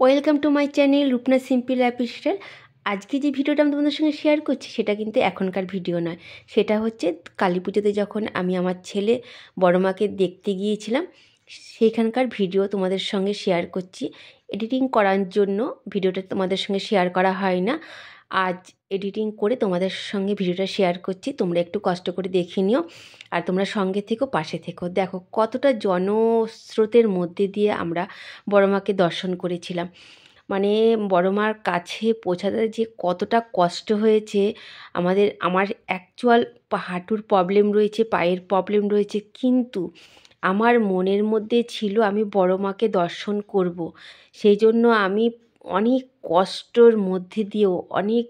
Welcome to my channel Rupna simple lifestyle. আজকে যে ভিডিওটা আমি তোমাদের সঙ্গে শেয়ার করছি সেটা কিন্তু এখনকার ভিডিও নয়, সেটা হচ্ছে কালী পুজোতে যখন আমি আমার ছেলে বড় মাকে দেখতে গিয়েছিলাম সেইখানকার ভিডিও তোমাদের সঙ্গে শেয়ার করছি। এডিটিং করার জন্য ভিডিওটা তোমাদের সঙ্গে শেয়ার করা হয় না, আজ এডিটিং করে তোমাদের সঙ্গে ভিডিওটা শেয়ার করছি। তোমরা একটু কষ্ট করে দেখে নিও আর তোমরা সঙ্গে থেকো, পাশে থেকো। দেখো কতটা জনস্রোতের মধ্যে দিয়ে আমরা বড় মাকে দর্শন করেছিলাম। মানে বড় মার কাছে পৌঁছাতে যে কতটা কষ্ট হয়েছে আমার অ্যাকচুয়াল হাঁটুর প্রবলেম রয়েছে, পায়ের প্রবলেম রয়েছে, কিন্তু আমার মনের মধ্যে ছিল আমি বড় মাকে দর্শন করব। সেই জন্য আমি অনেক কষ্টর মধ্যে দিয়েও, অনেক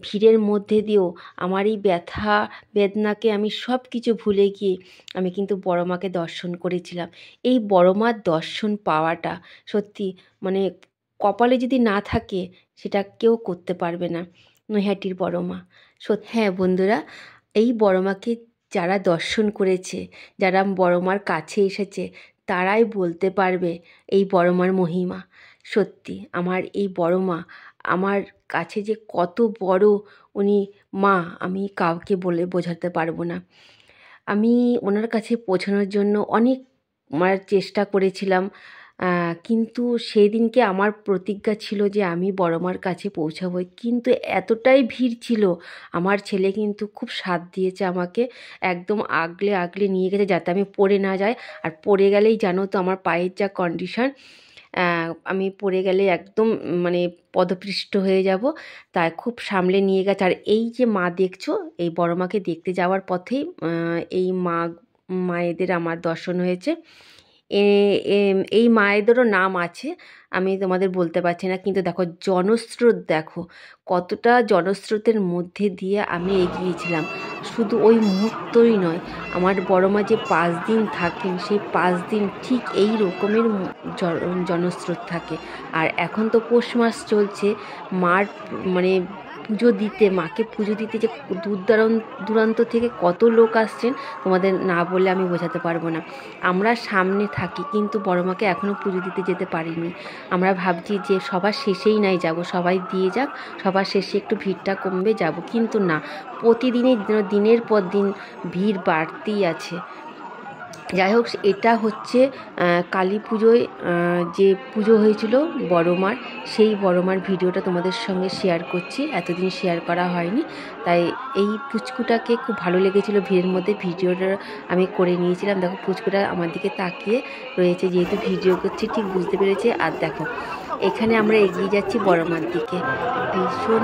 ভিড়ের মধ্যে দিয়েও আমার এই ব্যথা বেদনাকে আমি সব কিছু ভুলে গিয়ে আমি কিন্তু বড় মাকে দর্শন করেছিলাম। এই বড় মার দর্শন পাওয়াটা সত্যি কপালে যদি না থাকে সেটা কেউ করতে পারবে না। নৈহাটির বড় মা সত্যি। হ্যাঁ বন্ধুরা, এই বড় মাকে যারা দর্শন করেছে, যারা বড় মার কাছে এসেছে, তারাই বলতে পারবে এই বড় মার মহিমা। সত্যি আমার এই বড় মা আমার কাছে যে কত বড় উনি মা, আমি কাউকে বলে বোঝাতে পারবো না। আমি ওনার কাছে পৌঁছানোর জন্য অনেক চেষ্টা করেছিলাম, কিন্তু সেই দিনকে আমার প্রতিজ্ঞা ছিল যে আমি বড় মার কাছে পৌঁছাবো। কিন্তু এতটাই ভিড় ছিল, আমার ছেলে কিন্তু খুব সাথ দিয়েছে আমাকে, একদম আগলে আগলে নিয়ে গেছে যাতে আমি পড়ে না যাই। আর পড়ে গেলেই জানো তো আমার পায়ের যা কন্ডিশন, আমি পড়ে গেলে একদম পদপৃষ্ট হয়ে যাব, তাই খুব সামলে নিয়ে গেছে। আর এই যে মা দেখছো, এই বড় মাকে দেখতে যাওয়ার পথেই এই মায়েদের আমার দর্শন হয়েছে। এই মায়েদেরও নাম আছে, আমি তোমাদের বলতে পারছি না, কিন্তু দেখো জনস্রোত, দেখো কতটা জনস্রোতের মধ্যে দিয়ে আমি এগিয়েছিলাম। শুধু ওই মুহূর্তই নয়, আমার বড় মা যে 5 দিন থাকেন, সেই 5 দিন ঠিক এই রকমের জনস্রোত থাকে। আর এখন তো পৌষ মাস চলছে, মার পুজো দিতে, মাকে পুজো দিতে যে দূর দূরান্ত থেকে কত লোক আসছেন তোমাদের না বললে আমি বোঝাতে পারবো না। আমরা সামনে থাকি কিন্তু বড় মাকে এখনও পুজো দিতে যেতে পারিনি। আমরা ভাবছি যে সবার শেষেই নাই যাব, সবাই দিয়ে যাক, সবার শেষে একটু ভিড়টা কমবে যাব, কিন্তু না, প্রতিদিনই দিনের পর দিন ভিড় বাড়তেই আছে। যাই হোক, এটা হচ্ছে কালী পুজোয় যে পুজো হয়েছিল বড় মার, সেই বড় মার ভিডিওটা তোমাদের সঙ্গে শেয়ার করছি। এতদিন শেয়ার করা হয়নি, তাই এই পুচকুটাকে খুব ভালো লেগেছিলো ভিড়ের মধ্যে, ভিডিওটা আমি করে নিয়েছিলাম। দেখো পুচকুটা আমার দিকে তাকিয়ে রয়েছে, যেহেতু ভিডিও করছি ঠিক বুঝতে পেরেছে। আর দেখো এখানে আমরা এগিয়ে যাচ্ছি বড় মার দিকে। ভীষণ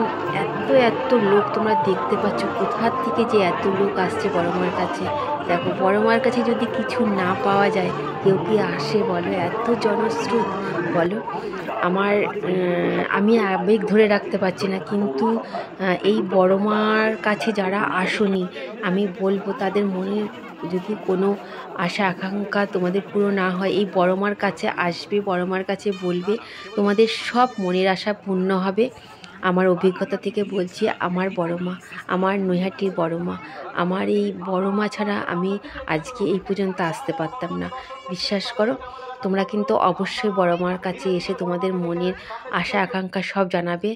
এত লোক তোমরা দেখতে পাচ্ছ, কোথার থেকে যে এত লোক আসছে বড় মার কাছে। দেখো বড় মার কাছে যদি কিছু না পাওয়া যায়, কেউ কি আসে বলো? এত জনস্রোত বলো। আমি আবেগ ধরে রাখতে পারছি না, কিন্তু এই বড় মার কাছে যারা আসনি, আমি বলবো তাদের মনের যদি কোনো আশা আকাঙ্ক্ষা তোমাদের পুরো না হয়, এই বড় মার কাছে আসবে, বড় মার কাছে বলবে, তোমাদের সব মনের আশা পূর্ণ হবে। আমার অভিজ্ঞতা থেকে বলছি, আমার বড় মা, আমার নৈহাটির বড় মা, আমার এই বড় মা ছাড়া আমি আজকে এই পর্যন্ত আসতে পারতাম না। বিশ্বাস করো, তোমরা কিন্তু অবশ্যই বড় মার কাছে এসে তোমাদের মনের আশা আকাঙ্ক্ষা সব জানাবে,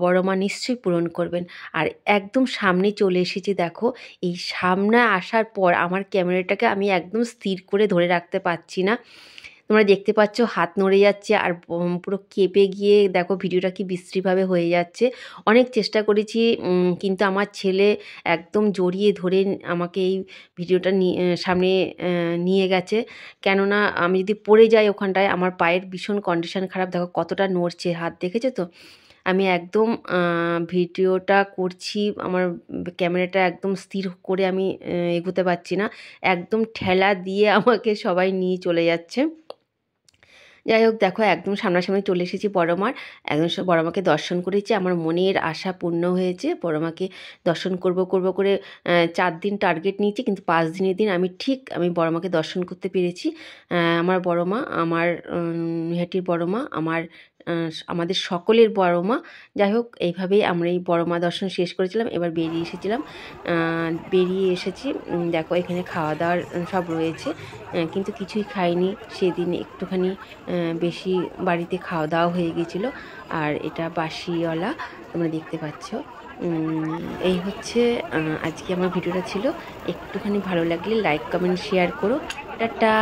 বড় মা নিশ্চয়ই পূরণ করবেন। আর একদম সামনে চলে এসেছি, দেখো এই সামনে আসার পর আমার ক্যামেরাটাকে আমি একদম স্থির করে ধরে রাখতে পারছি না। তোমরা দেখতে পাচ্ছ হাত নড়ে যাচ্ছে, আর পুরো কেঁপে গিয়ে দেখো ভিডিওটা কি বিশ্রীভাবে হয়ে যাচ্ছে। অনেক চেষ্টা করেছি, কিন্তু আমার ছেলে একদম জড়িয়ে ধরে আমাকে এই ভিডিওটা সামনে নিয়ে গেছে। কেননা আমি যদি পড়ে যাই ওখানটায়, আমার পায়ের ভীষণ কন্ডিশন খারাপ, দেখো কতটা নড়ছে হাত, দেখেছো তো? আমি একদম ভিডিওটা করছি, আমার ক্যামেরাটা একদম স্থির করে আমি এগোতে পারছি না, একদম ঠেলা দিয়ে আমাকে সবাই নিয়ে চলে যাচ্ছে। যাই হোক, দেখো একদম সামনাসামনি চলে এসেছি বড় মার, একদম বড় মাকে দর্শন করেছি, আমার মনের আশা পূর্ণ হয়েছে। বড় মাকে দর্শন করব করে 4 দিন টার্গেট নিয়েছি, কিন্তু 5 দিনের দিন আমি বড় মাকে দর্শন করতে পেরেছি। আমার বড় মা, আমার নৈহাটির বড় মা, আমার আমাদের সকলের বড় মা। যাই হোক, এইভাবেই আমরা এই বড় মা দর্শন শেষ করেছিলাম। এবার বেরিয়ে এসেছিলাম, বেরিয়ে এসেছি। দেখো এখানে খাওয়া দাওয়ার সব রয়েছে, কিন্তু কিছুই খাইনি সেদিন। একটুখানি বেশি বাড়িতে খাওয়া দাওয়া হয়ে গিয়েছিলো। আর এটা বাসিওয়ালা, তোমরা দেখতে পাচ্ছ। এই হচ্ছে আজকে আমার ভিডিওটা ছিল। একটুখানি ভালো লাগলে লাইক কমেন্ট শেয়ার করো। টাটা।